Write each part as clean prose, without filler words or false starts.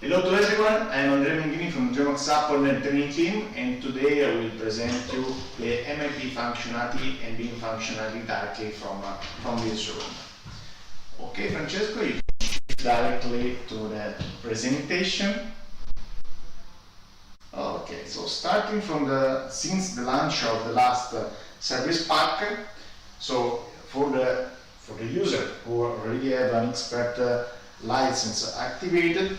Hello to everyone, I am Andrea Menghini from GeoMax support and training team, and today I will present you the MEP functionality and BIM functionality directly from this room. Okay, Francesco, you can shift directly to the presentation. Okay, so starting from since the launch of the last service pack, so for the user who already have an expert license activated,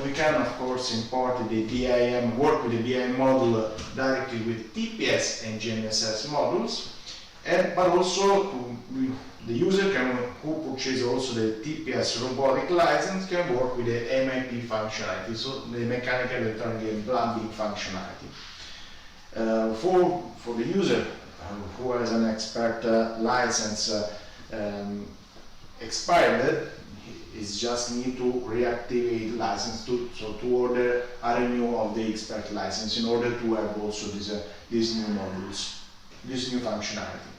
we can of course import the BIM, work with the BIM module directly with TPS and GNSS modules, but also the user who purchases also the TPS robotic license can work with the MEP functionality, so the mechanical, electronic and plumbing functionality. For the user who has an expert license expired, is just need to reactivate license to order a renewal of the expert license in order to have also these new modules, this new functionality.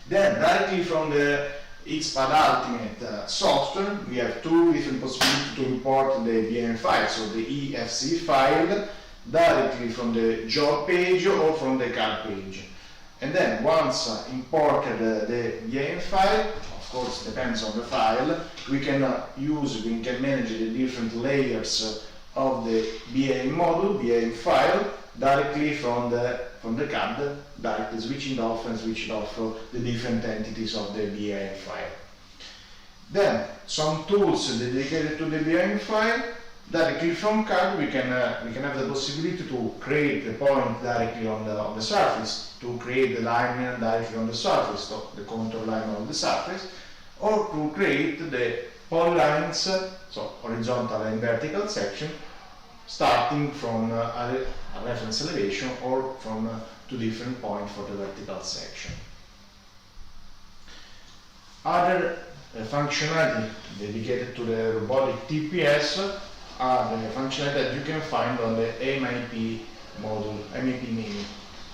Then directly from the XPAD Ultimate software, we have two different possibilities to import the BIM file, so the Efc file directly from the job page or from the CAD page. And then once imported the BIM file, of course depends on the file, we can manage the different layers of the BIM module, BIM file, directly from the CAD, directly switching off the different entities of the BIM file. Then some tools dedicated to the BIM file. Directly from CAD, we can have the possibility to create the point directly on the surface, to create the line directly on the surface, so the contour line on the surface, or to create the polylines, so horizontal and vertical section, starting from a reference elevation or from two different points for the vertical section. Other functionality dedicated to the robotic TPS are the functionality that you can find on the MEP module, MEP menu.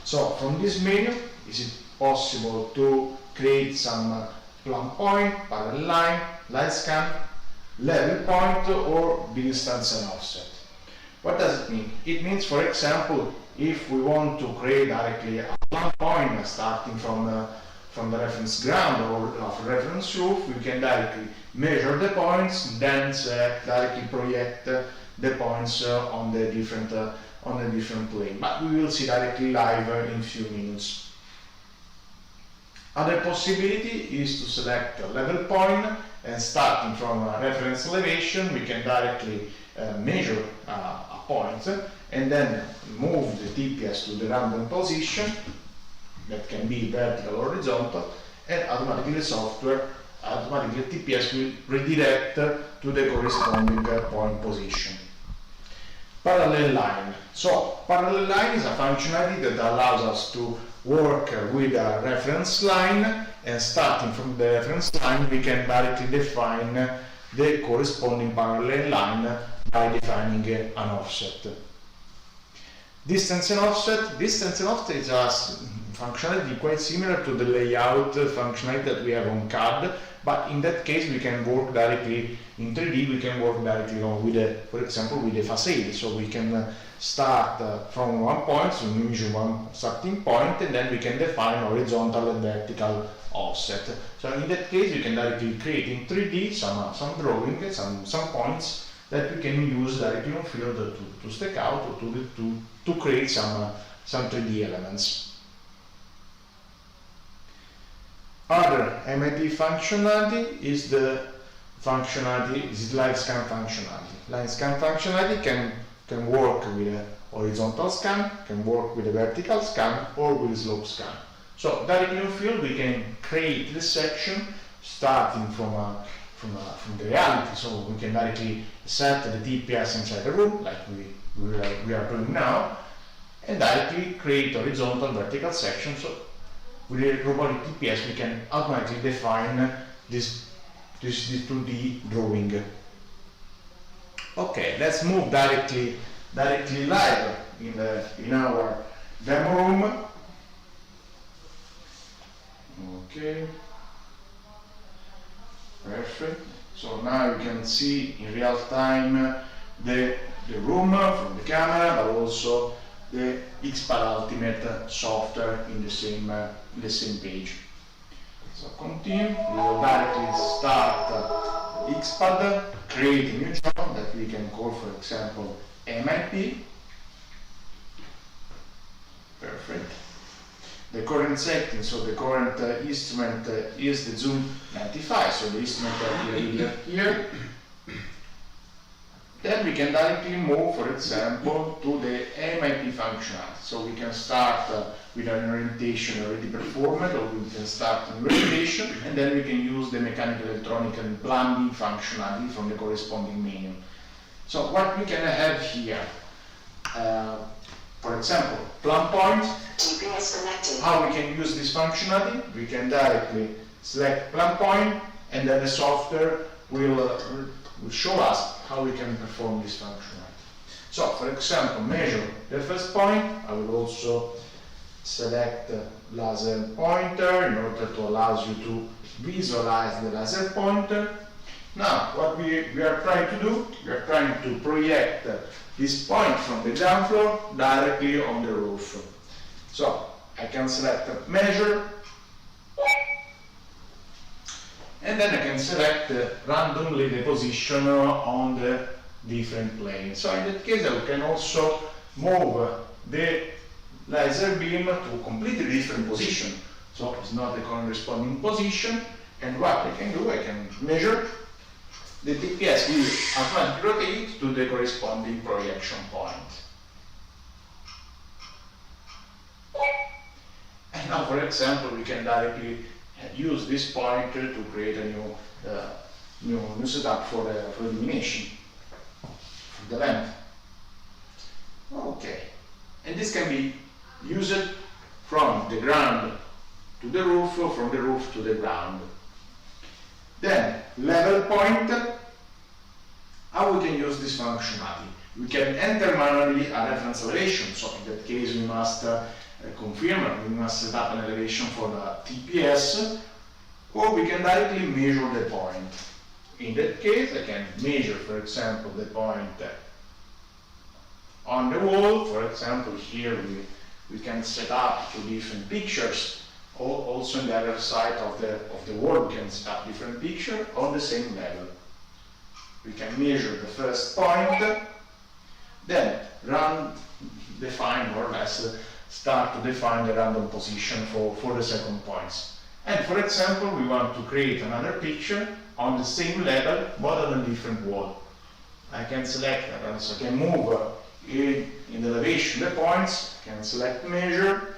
So from this menu, is it possible to create some plumb point, parallel line scan, level point, or distance and offset. What does it mean? It means, for example, if we want to create directly a plumb point starting from the reference ground or of reference roof, we can directly measure the points, then directly project the points on the different plane. But we will see directly live in few minutes. Other possibility is to select a level point, and starting from a reference elevation, we can directly measure a point and then move the TPS to the random position, that can be vertical or horizontal, and automatically the software, TPS will redirect to the corresponding point position. Parallel line. So parallel line is a functionality that allows us to work with a reference line, and starting from the reference line we can directly define the corresponding parallel line by defining an offset. Distance and offset is a functionality quite similar to the layout functionality that we have on CAD, but in that case we can work directly in 3D, we can work directly for example with the facade, so we can start from one point, so we measure one starting point, and then we can define horizontal and vertical offset. So in that case we can directly create in 3D some drawing, some points that we can use directly on field to stick out or to create some 3D elements. Other MEP functionality is Livescan Functionality. Livescan Functionality can work with a horizontal scan, can work with a vertical scan, or with a slope scan. So directly on field we can create the section starting from the reality, so we can directly set the TPS inside the room like we are doing now, and directly create horizontal vertical section. So with the robotic TPS we can automatically define this 2D drawing. Okay, let's move directly live in our demo room. Okay, perfect. So now you can see in real time the room from the camera, but also the XPAD Ultimate software in the same page. So continue, we will directly start XPAD, create a new job that we can call, for example, MEP. Perfect. The current setting, so the current instrument is the Zoom 95, so the instrument that we have here. Then we can directly move, for example, to the MEP functionality. So we can start with an orientation already performed, or we can start an orientation, and then we can use the mechanical, electronic, and plumbing functionality from the corresponding menu. So what we can have here, for example, plumb point. GPS connected. How we can use this functionality? We can directly select plumb point, and then the software will show us how we can perform this functionality. So, for example, measure the first point. I will also select the laser pointer in order to allow you to visualize the laser pointer. Now, what we are trying to do, we are trying to project this point from the ground floor directly on the roof. So, I can select measure, and then I can select randomly the position on the different planes. So in that case I can also move the laser beam to a completely different position. So it's not the corresponding position, and what I can do, I can measure, the TPS will automatically rotate to the corresponding projection point. And now, for example, we can directly use this pointer to create a new setup for illumination for the lamp. Okay, and this can be used from the ground to the roof, or from the roof to the ground. Then level point. How we can use this functionality? We can enter manually a reference elevation. So in that case, we must confirm, we must set up an elevation for the TPS, or we can directly measure the point. In that case, I can measure, for example, the point on the wall. For example, here we can set up two different pictures. Also, on the other side of the wall, we can set up different pictures on the same level. We can measure the first point, then define more or less, start to define the random position for the second points. And for example, we want to create another picture on the same level, but on a different wall. I can select, so I can move in the elevation the points, I can select measure,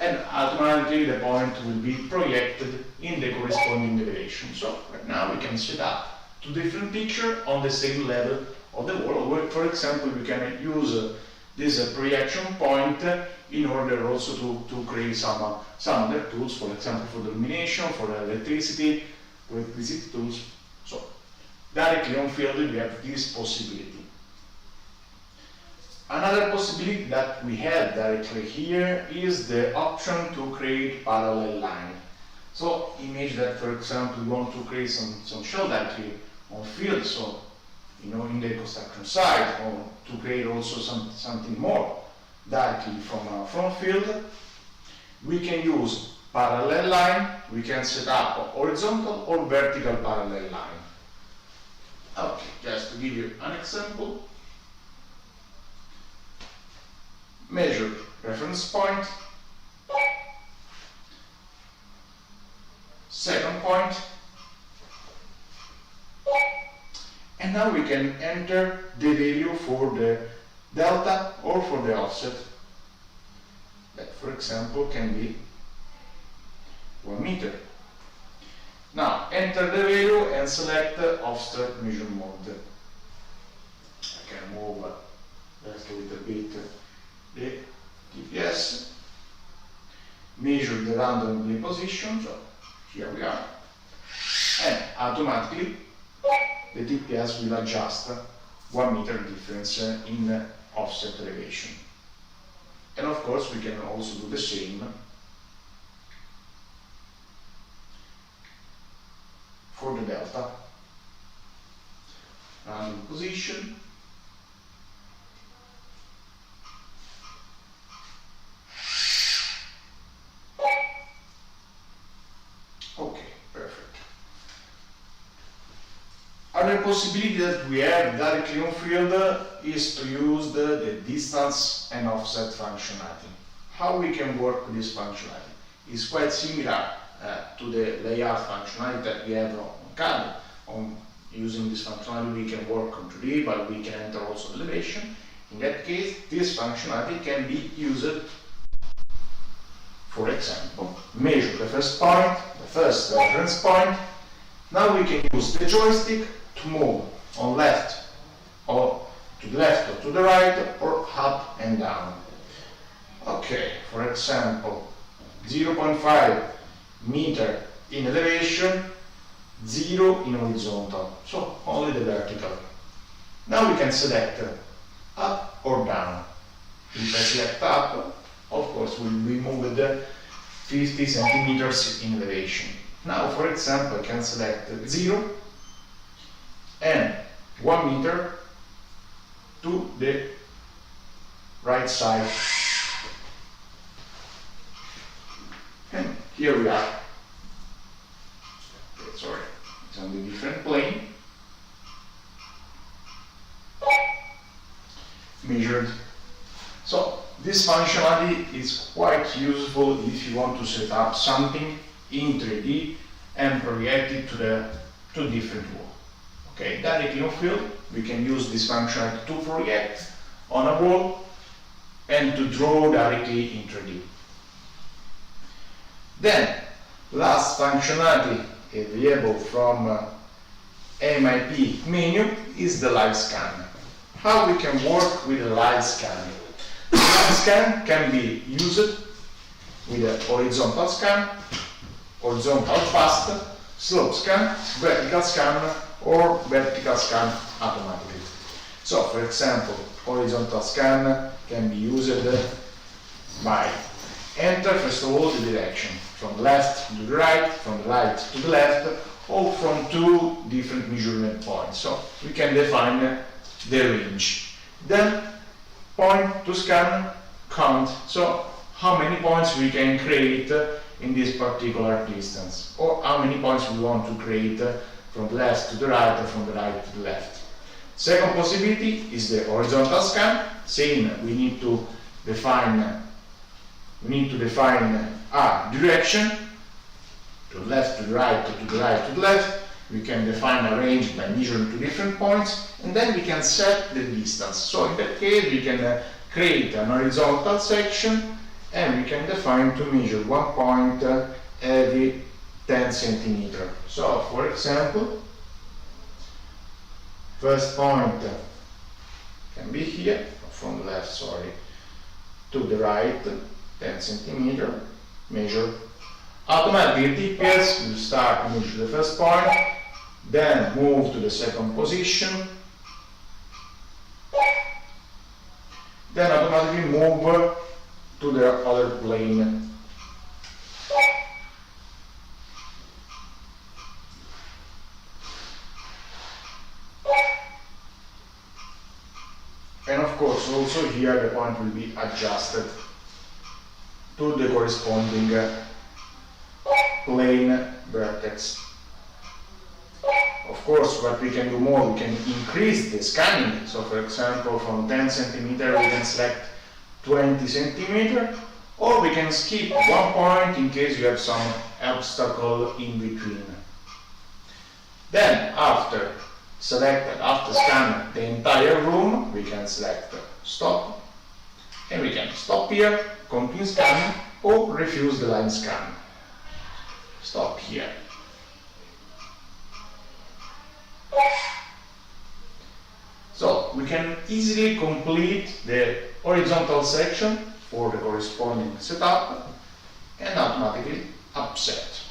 and automatically the point will be projected in the corresponding elevation. So right now we can set up two different pictures on the same level of the wall. Or for example, we can use this projection point in order also to create some other tools, for example, for the illumination, for the electricity tools. So directly on field we have this possibility. Another possibility that we have directly here is the option to create parallel line. So imagine that, for example, we want to create some shell directly on field, so in the construction site, or to create also something more directly from field. We can use parallel line. We can set up a horizontal or vertical parallel line. Okay, just to give you an example. Measure reference point, second point, and now we can enter the value for the delta or for the offset. That, for example, can be 1 meter. Now enter the value and select the offset measure mode. I can move just a little bit the TPS, measure the randomly position, so here we are, and automatically the TPS will adjust 1 meter difference in offset elevation. And of course we can also do the same for the delta. Running position. Okay, perfect. Other possibility that we have directly on field is to use the distance and offset functionality. How we can work with this functionality is quite similar to the layout functionality that we have on CAD. Using this functionality we can work on 3D, but we can enter also the elevation. In that case, this functionality can be used, for example, measure the first point, the first reference point. Now we can use the joystick to move on left or to the left or to the right, or up and down. Okay, for example, 0.5 meter in elevation, 0 in horizontal, so only the vertical. Now we can select up or down. If I select up, of course we moved 50 centimeters in elevation. Now, for example, I can select 0 and 1 meter to the right side. And here we are. Okay, sorry, it's on the different plane. Measured. So this functionality is quite useful if you want to set up something in 3D and project it to different wall. Okay, directly on field we can use this functionality to project on a wall and to draw directly in 3D. Then, last functionality available from MEP menu is the Livescan. How we can work with the Livescan? The Livescan can be used with a horizontal scan, horizontal fast, slope scan, vertical scan, or vertical scan automatically. So, for example, horizontal scan can be used by enter first of all the direction, from left to the right, from the right to the left, or from two different measurement points. So we can define the range. Then point to scan, count. So how many points we can create in this particular distance, or how many points we want to create from the left to the right or from the right to the left. Second possibility is the horizontal scan. Same, we need to define a direction, to the left, to the right, to the right, to the left. We can define a range by measuring two different points, and then we can set the distance. So in that case we can create an horizontal section, and we can define to measure 1 point every 10 centimeters. So for example, first point can be here, from the left, sorry, to the right, 10 centimeters, measure. Automatically TPS will start to measure the first point, then move to the second position, then automatically move to the other plane. And of course also here the point will be adjusted to the corresponding plane vertex. Of course, what we can do more, we can increase the scanning. So for example, from 10 centimeters we can select 20 centimeters, or we can skip 1 point in case you have some obstacle in between. Then after scanning the entire room, we can select stop, and we can stop here, continue scanning, or refuse the line scan. Stop here. So we can easily complete the horizontal section for the corresponding setup and automatically upset.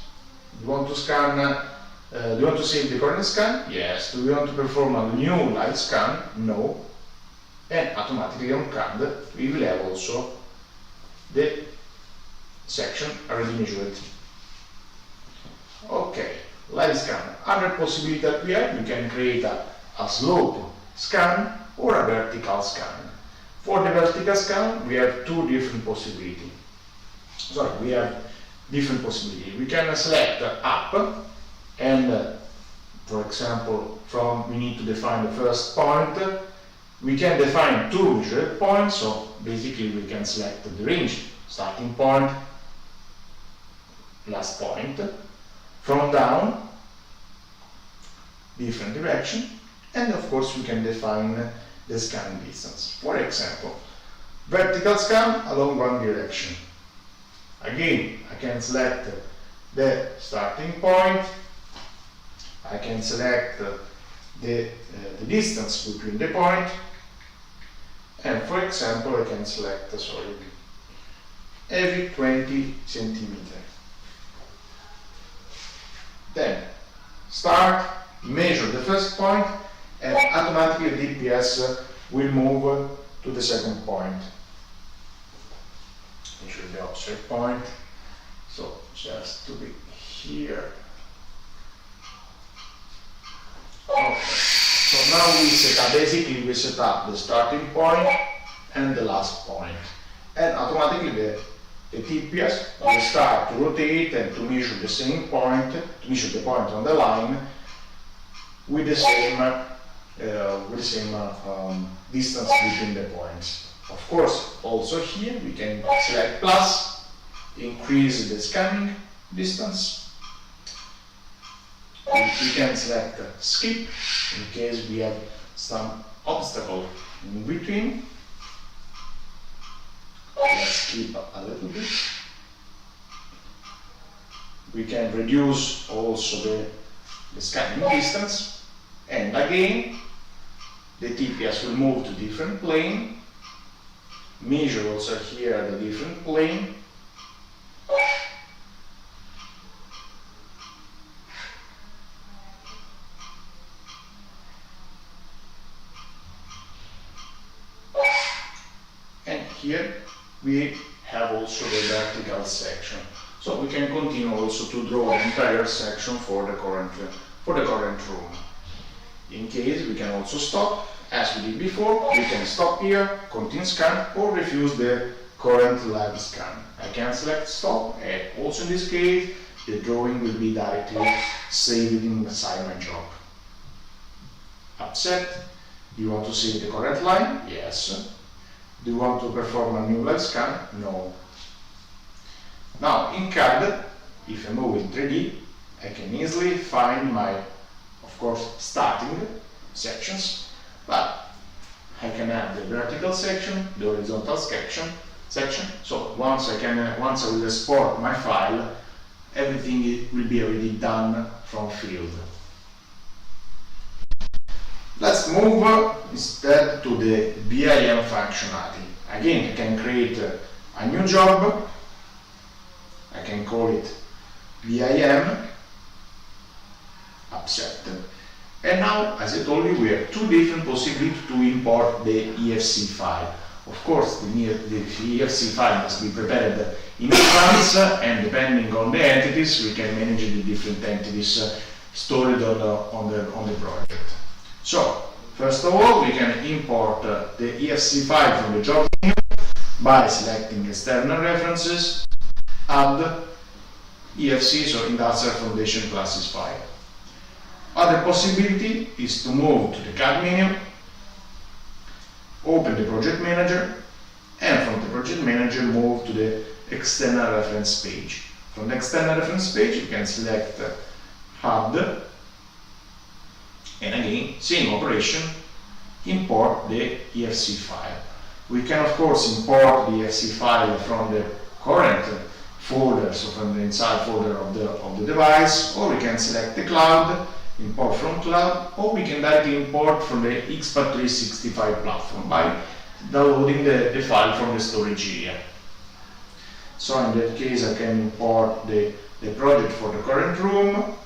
Do you want to scan? Do you want to save the current scan? Yes. Do you want to perform a new live scan? No. And automatically on CAD we will have also the section already measured. Okay, live scan Other possibility that we can create a slope scan or a vertical scan. For the vertical scan, we have two different possibilities. We have different possibilities. We can select up, and for example, we need to define the first point. We can define two measured points, so basically we can select the range, starting point, last point, from down, different direction, and of course we can define the scanning distance. For example, vertical scan along one direction. Again, I can select the starting point, I can select the distance between the point, and for example I can select every 20 centimeter. Then start, measure the first point, and automatically the DPS will move to the second point. Measure the offset point, so just to be here. Okay. So now we set up the starting point and the last point, and automatically the TPS will start to rotate and to measure the same point, to measure the point on the line with the same distance between the points. Of course, also here we can select plus, increase the scanning distance. We can select skip in case we have some obstacle in between. Let's skip a little bit. We can reduce also the scanning distance, and again the TPS will move to different plane, measure also here the different plane, and here we have also the vertical section. So we can continue also to draw the entire section for the current room. In case we can also stop, as we did before, we can stop here, continue scan, or refuse the current live scan. I can select stop, and also in this case, the drawing will be directly saved inside my job. Upset, do you want to save the current line? Yes. Do you want to perform a new live scan? No. Now in CAD, if I move in 3D, I can easily find my, of course, starting sections, but I can have the vertical section, the horizontal section. So once I will export my file, everything will be already done from field. Let's move instead to the BIM functionality. Again, I can create a new job. I can call it BIM upset. And now, as I told you, we have two different possibilities to import the EFC file. Of course, the EFC file must be prepared in advance, and depending on the entities, we can manage the different entities stored on the project. So, first of all, we can import the EFC file from the job menu by selecting external references, add EFC, so Industrial Foundation Classes file. Other possibility is to move to the CAD menu, open the project manager, and from the project manager move to the external reference page. From the external reference page you can select add, and again, same operation, import the EFC file. We can of course import the EFC file from the current folder, so from the inside folder of the device, or we can select the cloud, import from cloud, or we can directly import from the Expat 365 platform by downloading the file from the storage area. So in that case I can import the project for the current room,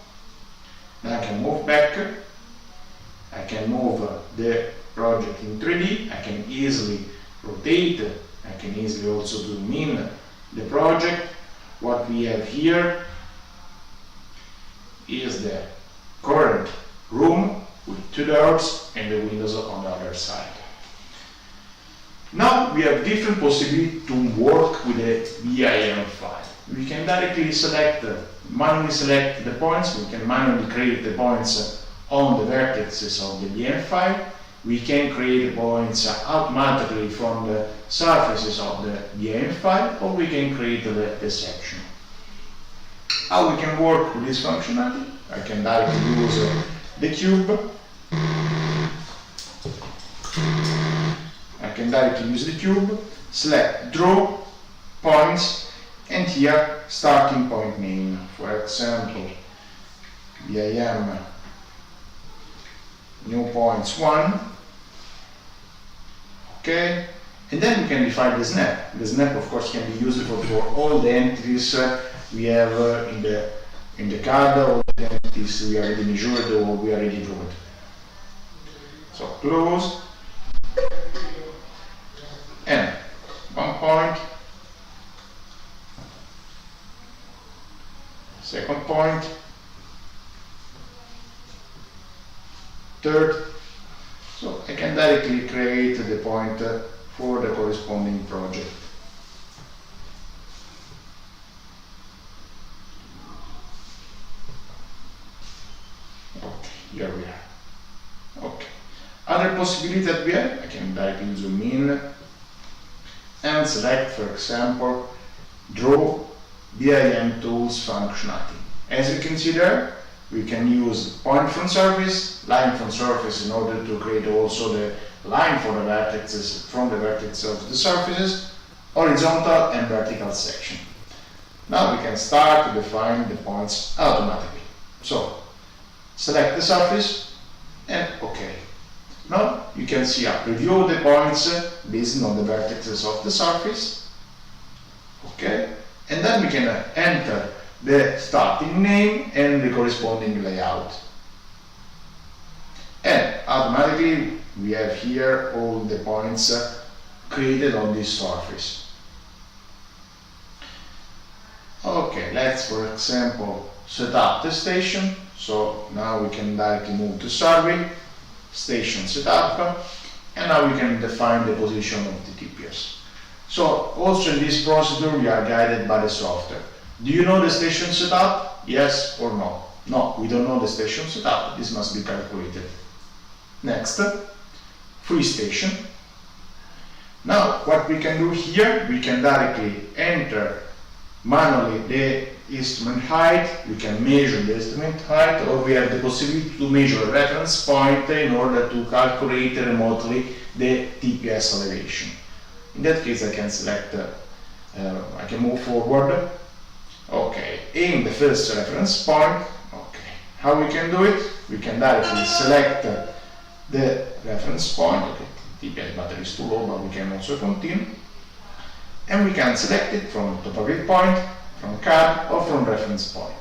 then I can move back, I can move the project in 3D, I can easily rotate, I can easily also zoom in the project. What we have here is the current room with 2 doors and the windows on the other side. Now we have different possibilities to work with the BIM file. We can directly manually select the points, we can manually create the points on the vertices of the BIM file. We can create the points automatically from the surfaces of the BIM file, or we can create the section. How we can work with this functionality? I can directly use the cube. I can directly use the cube, select draw points, and here starting point name. For example, BIM new points 1. Okay, and then we can define the snap. The snap, of course, can be used for all the entities we have in the card, all the entities we already measured or we already drew. So close, and 1 point, second point, third. So I can directly create the point for the corresponding project. Okay, here we are. Okay. Other possibility that we have, I can directly zoom in and select, for example, draw BIM tools functionality. As you can see there, we can use point from surface, line from surface in order to create also the line for the vertices from the vertices of the surfaces, horizontal and vertical section. Now we can start to define the points automatically. So select the surface and OK. Now you can see a preview of the points based on the vertices of the surface. Okay, and then we can enter the starting name and the corresponding layout. And automatically we have here all the points created on this surface. Okay, let's for example set up the station. So now we can directly move to survey, station setup, and now we can define the position of the TPS. So also in this procedure we are guided by the software. Do you know the station setup? Yes or no? No, we don't know the station setup. This must be calculated. Next, free station. Now what we can do here, we can directly enter manually the instrument height. We can measure the instrument height, or we have the possibility to measure a reference point in order to calculate remotely the TPS elevation. In that case I can select, I can move forward. Okay, aim the first reference point. Okay, how we can do it? We can directly select the reference point. Okay, TPS battery is too low, but we can also continue. And we can select it from topographic point, from card, or from reference point.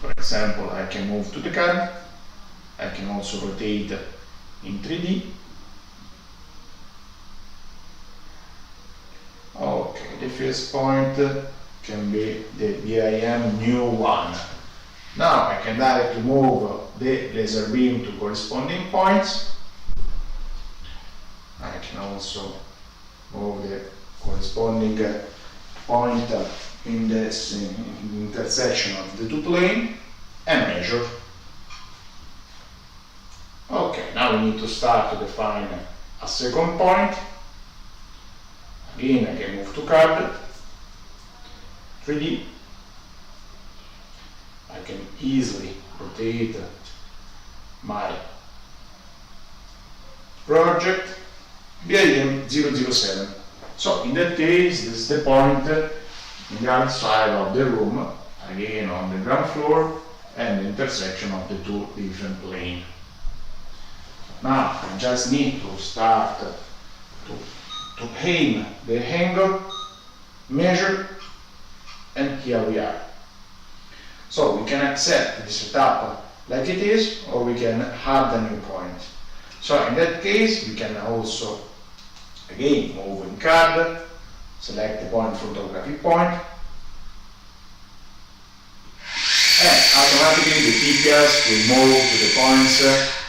For example, I can move to the card. I can also rotate in 3D. Okay, the first point can be the BIM new one. Now I can directly move the laser beam to corresponding points. I can also move the corresponding point in the intersection of the two planes and measure. Okay, now we need to start to define a second point. Again, I can move to card, 3D. I can easily rotate my project, BIM 007. So in that case, this is the point in the outside of the room, again on the ground floor, and the intersection of the two different planes. Now I just need to start to aim the angle, measure, and here we are. So we can accept the setup like it is, or we can add a new point. So in that case, we can also again move in card, select the point photographic point, and automatically the TPS will move to the points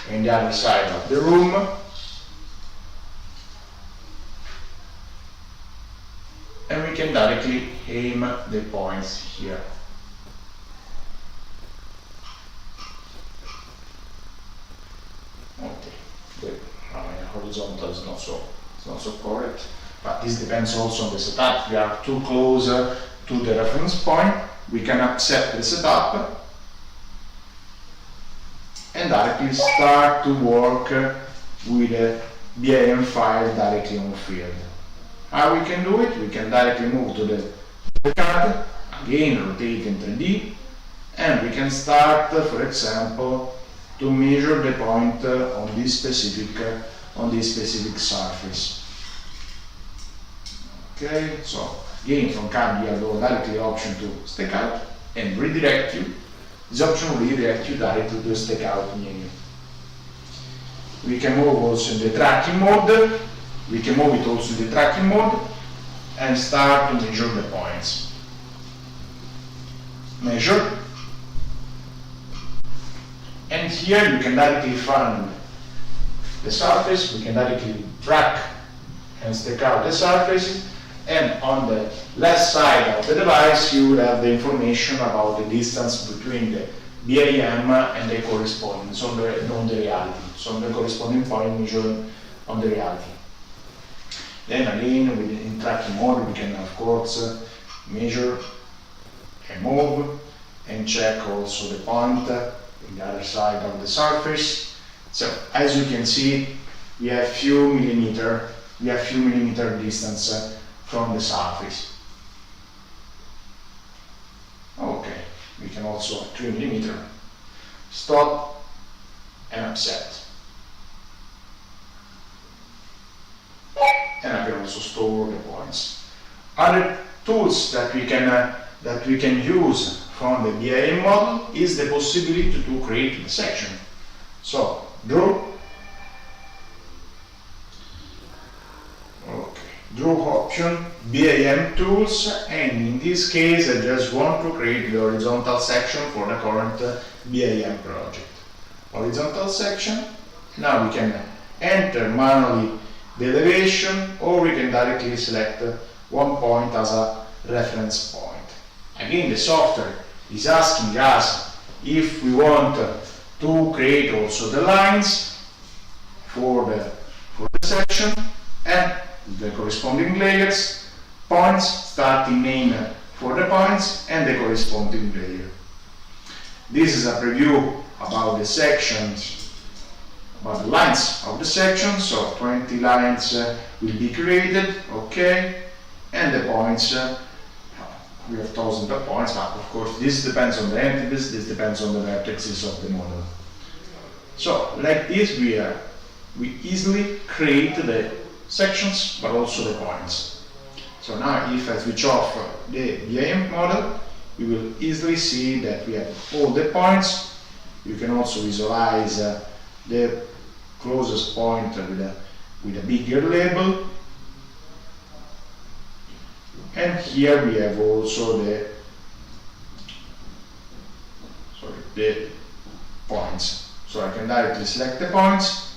in the other side of the room. And we can directly aim the points here. Okay, the horizontal is not so correct, but this depends also on the setup. We are too close to the reference point. We can accept the setup and directly start to work with a BIM file directly on field. How we can do it? We can directly move to the CAD, again rotate in 3D, and we can start, for example, to measure the point on this specific surface. Okay, so again from CAD you have directly the option to stake out and redirect you. This option will redirect you directly to the stake out menu. We can move also in the tracking mode. We can move it also in the tracking mode and start to measure the points. Measure. And here you can directly find the surface. We can directly track and stake out the surface. And on the left side of the device you will have the information about the distance between the BIM and the corresponding on the reality. So on the corresponding point measured on the reality. Then again, in tracking mode, we can of course measure and move and check also the point in the other side of the surface. So as you can see, we have few millimeter distance from the surface. Okay, we can also 3 millimeter stop and offset. And I can also store the points. Other tools that we can use from the BIM model is the possibility to create the section. So draw. Okay, draw option, BIM tools, and in this case I just want to create the horizontal section for the current BIM project. Horizontal section. Now we can enter manually the elevation, or we can directly select one point as a reference point. Again, the software is asking us if we want to create also the lines for the section and the corresponding layers, points, starting name for the points and the corresponding layer. This is a preview about the sections, about the lines of the section. So 20 lines will be created, okay, and the points, we have thousands of points, but of course this depends on the entities, this depends on the vertices of the model. So like this we easily create the sections but also the points. So now if I switch off the BIM model, we will easily see that we have all the points. You can also visualize the closest point with a bigger label. And here we have also the points. So I can directly select the points.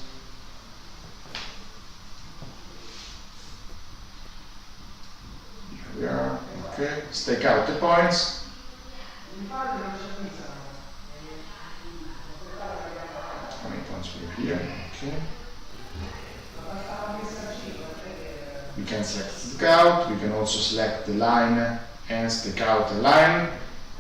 Here we are, okay, stake out the points. How many points we have here? Okay. We can select stake out, we can also select the line and stake out the line,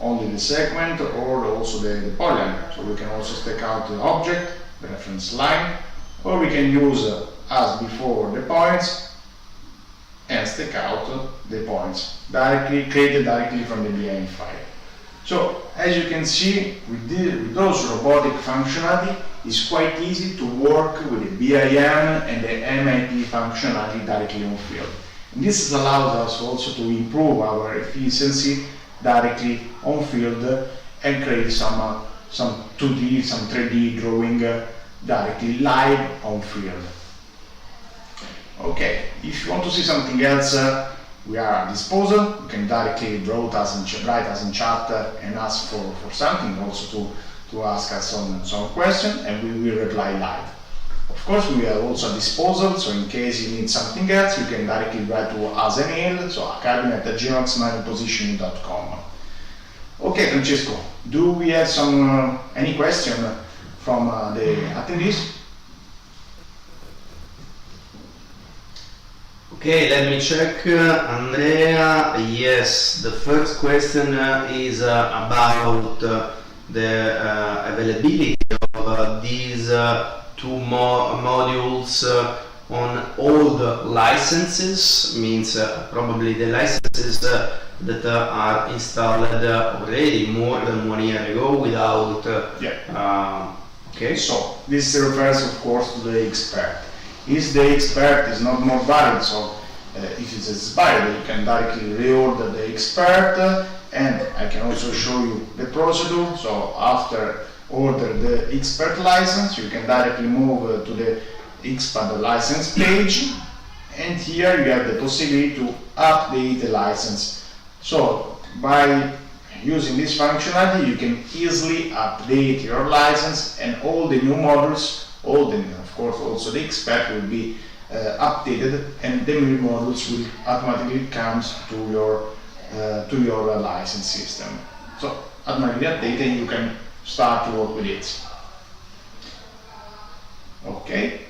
only the segment or also the polyline. So we can also stake out the object, the reference line, or we can use, as before, the points and stake out the points, created directly from the BIM file. So, as you can see, with those robotic functionality, it's quite easy to work with the BIM and the MEP functionality directly on field. And this allows us also to improve our efficiency directly on field and create some 2D, some 3D drawing directly live on field. Okay, if you want to see something else we are at disposal. You can directly write us in chat and ask for something, also to ask us some question, and we will reply live. Of course, we are also at disposal, so in case you need something else, you can directly write to us an email, so academy@geomax-positioning.com. Okay, Francesco, do we have any question from the attendees? Okay, let me check. Andrea, yes, the first question is about the availability of these two modules on all the licenses, means probably the licenses that are installed already more than 1 year ago without... Okay, so this refers of course to the expert. If the expert is not more valid, so if it's expired, you can directly reorder the expert, and I can also show you the procedure. So after order the expert license, you can directly move to the expert license page, and here you have the possibility to update the license. So by using this functionality, you can easily update your license, and all the new modules, of course also the expert, will be updated, and the new modules will automatically come to your license system. So automatically updated, and you can start to work with it. Okay.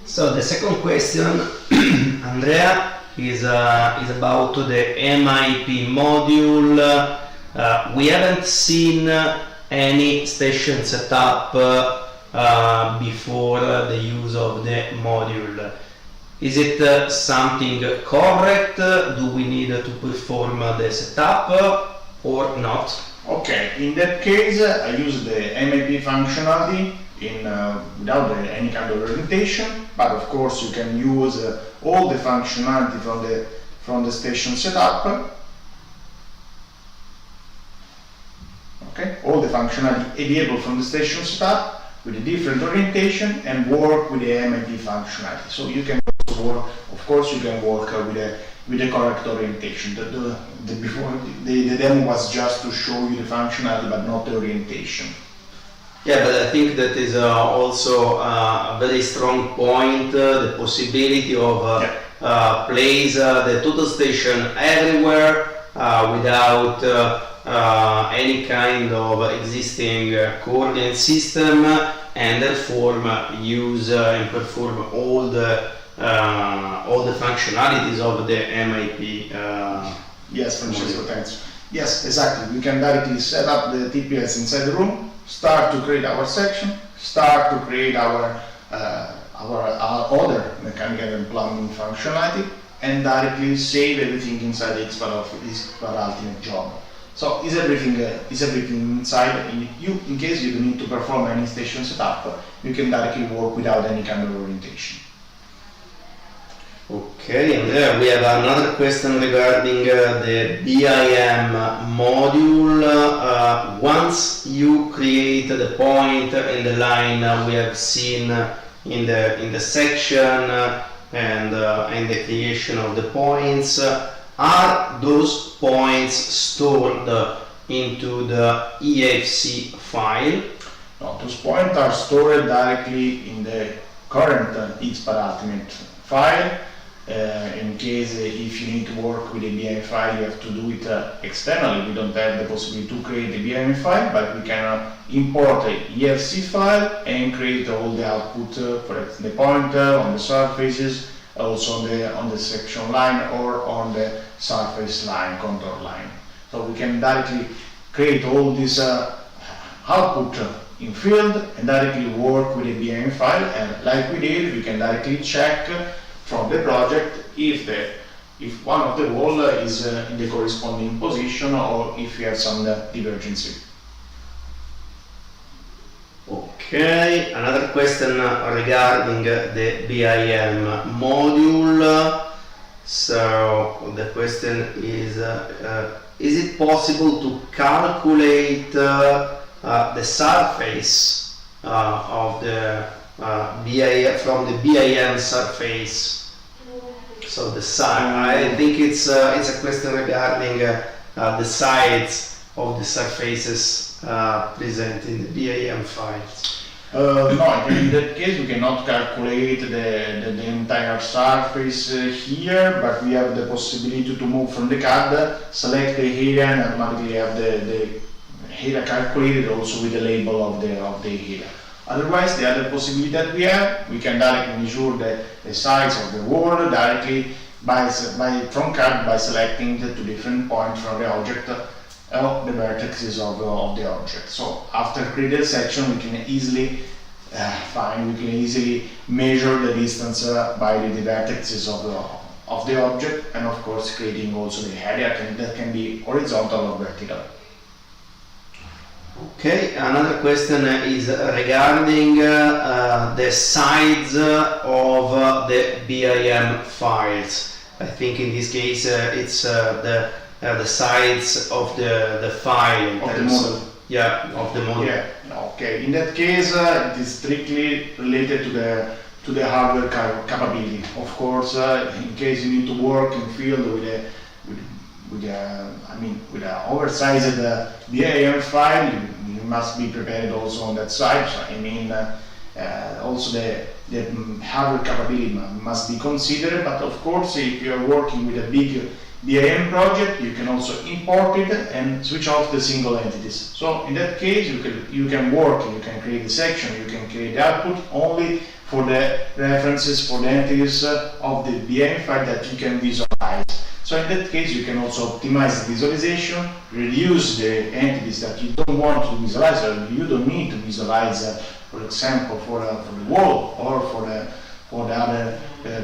So the second question, Andrea, is about the MEP module. We haven't seen any station setup before the use of the module. Is it something correct? Do we need to perform the setup or not? Okay, in that case, I use the MEP functionality without any kind of orientation, but of course you can use all the functionality from the station setup. Okay, all the functionality available from the station setup with a different orientation, and work with the MEP functionality. So you can also work, of course, you can work with the correct orientation. The demo was just to show you the functionality, but not the orientation. Yeah, but I think that is also a very strong point, the possibility of place the total station everywhere without any kind of existing coordinate system, and therefore use and perform all the functionalities of the MEP. Yes, Francesco, thanks. Yes, exactly. We can directly set up the TPS inside the room, start to create our section, start to create our other mechanical and plumbing functionality, and directly save everything inside the expert ultimate job. So is everything inside? In case you don't need to perform any station setup, you can directly work without any kind of orientation. Okay, and there we have another question regarding the BIM module. Once you create the point and the line we have seen in the section and the creation of the points, are those points stored into the EFC file? No, those points are stored directly in the current expert ultimate file. In case if you need to work with a BIM file, you have to do it externally. We don't have the possibility to create a BIM file, but we can import a EFC file and create all the output, for example, the pointer on the surfaces, also on the section line, or on the surface line, contour line. So we can directly create all this output in field and directly work with a BIM file, and like we did, we can directly check from the project if one of the wall is in the corresponding position, or if we have some divergency. Okay, another question regarding the BIM module. So the question is it possible to calculate the surface of the BIM from the BIM surface? So the side, I think it's a question regarding the sides of the surfaces present in the BIM files. No, in that case we cannot calculate the entire surface here, but we have the possibility to move from the CAD, select the area, and automatically have the area calculated also with the label of the area. Otherwise, the other possibility that we have, we can directly measure the size of the wall directly from CAD by selecting the two different points from the object of the vertices of the object. So after creating a section, we can easily measure the distance by the vertices of the object, and of course creating also the area that can be horizontal or vertical. Okay, another question is regarding the size of the BIM files. I think in this case it's the size of the file. Of the model. Yeah, of the model. Yeah, okay. In that case, it is strictly related to the hardware capability. Of course, in case you need to work in field with an oversized BIM file, you must be prepared also on that side. So, also the hardware capability must be considered. But of course, if you are working with a big BIM project, you can also import it and switch off the single entities. So in that case, you can create the section, you can create the output only for the references, for the entities of the BIM file that you can visualize. So in that case, you can also optimize the visualization, reduce the entities that you don't want to visualize, or you don't need to visualize, for example, for the wall or for the other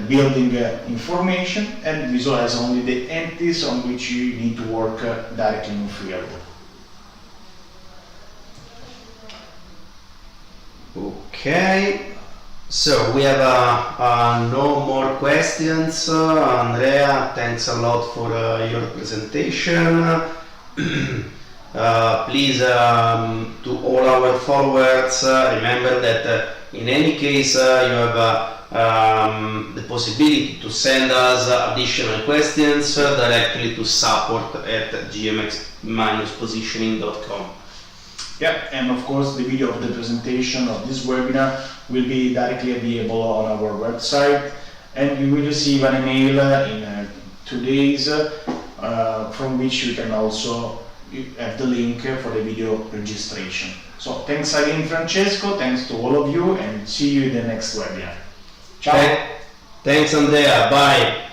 building information, and visualize only the entities on which you need to work directly in field. Okay, so we have no more questions. Andrea, thanks a lot for your presentation. Please, to all our followers, remember that in any case you have the possibility to send us additional questions directly to support@geomax-positioning.com. Yeah, and of course the video of the presentation of this webinar will be directly available on our website, and you will receive an email in 2 days from which you can also have the link for the video registration. So thanks again, Francesco, thanks to all of you, and see you in the next webinar. Ciao! Thanks, Andrea, bye!